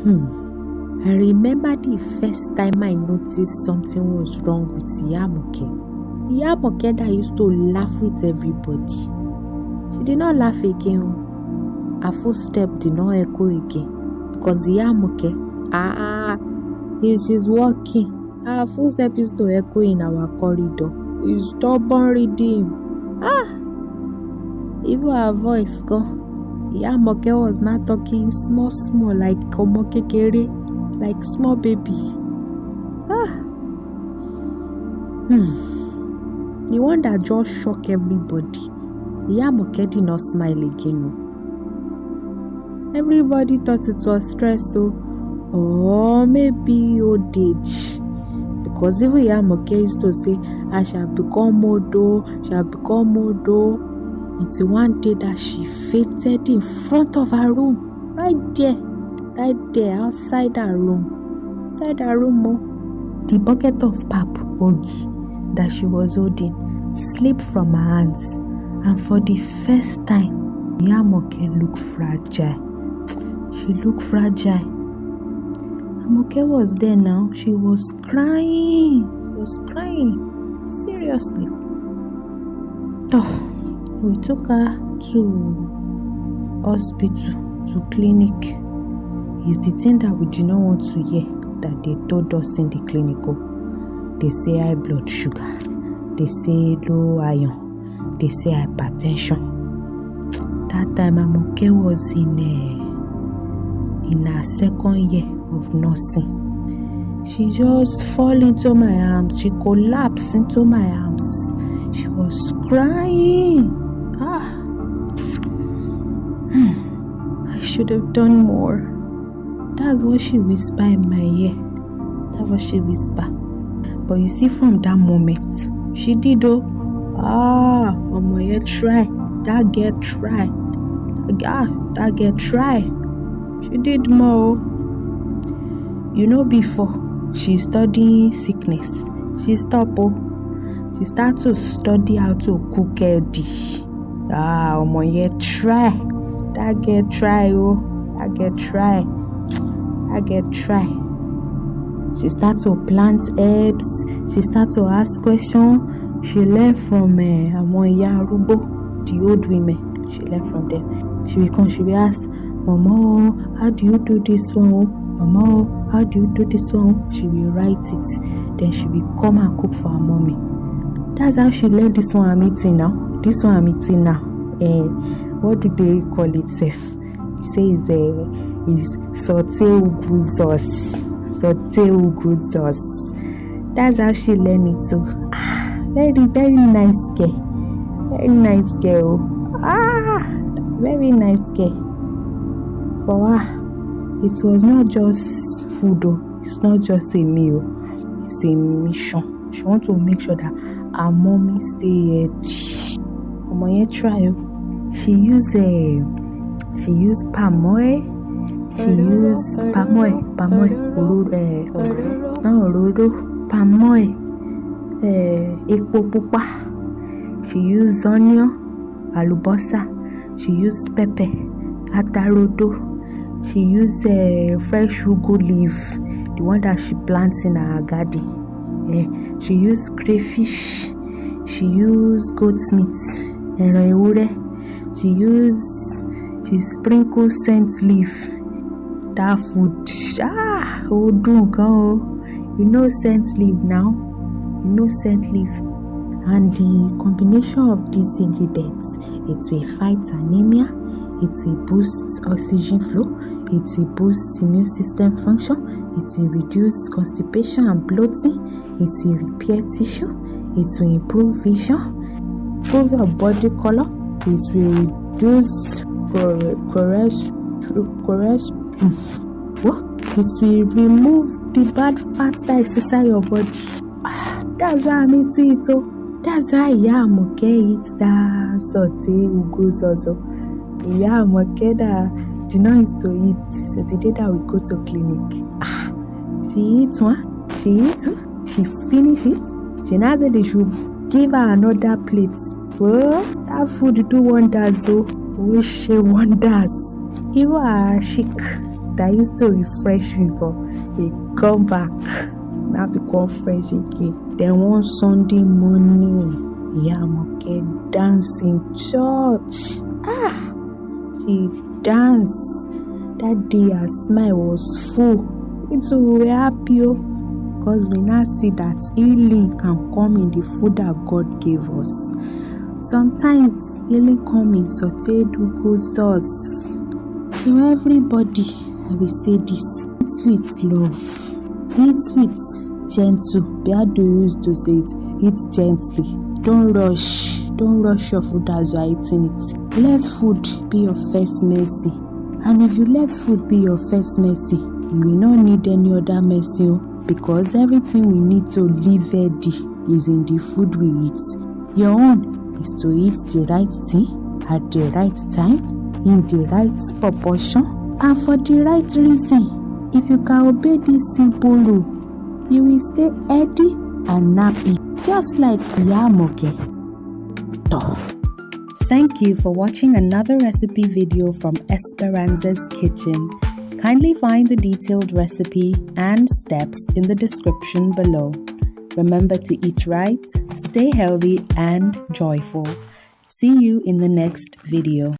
I remember the first time I noticed something was wrong with Iya Amoke. Iya Amoke that used to laugh with everybody. She did not laugh again. Her footstep did not echo again. Because Iya Amoke, she's walking. Her footstep used to echo in our corridor. We stubborn reading. Even her voice gone. Iya Amoke was not talking small like ọmọ kékeré, like small baby. The one that just shocked everybody. Iya Amoke did not smile again. Everybody thought it was stress, or maybe old age. Because even Iya Amoke used to say, I shall become old, Until one day that she fainted in front of her room. Right there, outside her room. The bucket of pap, Ogi, that she was holding slipped from her hands. And for the first time, Iya Amoke looked fragile. She looked fragile. Amoke was there now. She was crying. Seriously. We took her to hospital, to clinic. It's the thing that we did not want to hear that they told us in the clinic. They say high blood sugar. They say low iron. They say hypertension. That time Amoke was in her second year of nursing. She just fell into my arms. She collapsed into my arms. She was crying. I should have done more. That's what she whispered in my ear. That's what she whispered. But you see, from that moment, she did Omo, try. That girl try. That girl try. She did more. Before she studying sickness, she stopped. She started to study how to cook healthy. Omo, try. That girl try. That girl try. She started to plant herbs. She started to ask questions. She learned from Iya Arubo, the old women. She learned from them. She will ask, Mama, how do you do this one? Mama, how do you do this one? She will write it. Then she will come and cook for her mommy. That's how she learned this one I'm eating now. What do they call it, Seth? He says is sautéed Ugwu sauce. That's how she learned it too. Very, very nice girl. Very nice girl. Very nice girl. For her, it was not just food. It's not just a meal. It's a mission. She wants to make sure that her mommy stay healthy. Omo, try. She use palm oil. She use palm oil. Palm oil. Epo pupa. She use onion, alubosa. She use pepper, atarodo. She use fresh Ugwu leaf, the one that she plants in her garden. She use crayfish. She use goat's meat, ẹran ewúrẹ́. She sprinkle scent leaf. That food, dùn gan. Scent leaf now. Scent leaf. And the combination of these ingredients, it will fight anemia, it will boost oxygen flow, it will boost immune system function, it will reduce constipation and bloating, it will repair tissue, it will improve vision, improve your body color, it will reduce it will remove the bad fat that is inside your body. That's why I'm eating it. That's why Iya Amoke eats that sautéed Ugwu sauce. Iya Amoke that did not used to eat. So the day that we go to clinic, she eats one, she finish it. She now said they should give her another plate. Well, that food do wonders though. Wish wonders. Even her chic that used to be fresh before, they come back, now become fresh again. Then one Sunday morning, Iya Amoke dance in church. She danced. That day her smile was full. So we were happy because we now see that healing can come in the food that God gave us. Sometimes healing comes in sautéed Ugwu sauce. To everybody, I will say this: eat sweet, love. Eat sweet, gentle. Be how do you used to say it? Eat gently. Don't rush. Don't rush your food as you are eating it. Let food be your first mercy. And if you let food be your first mercy, you will not need any other mercy, because everything we need to live healthy is in the food we eat. Your own is to eat the right thing at the right time, in the right proportion, and for the right reason. If you can obey this simple rule, you will stay healthy and happy, just like Iya Amoke. Thank you for watching another recipe video from ESPERANZA'S kitchen. Kindly find the detailed recipe and steps in the description below. Remember to eat right, stay healthy and joyful. See you in the next video.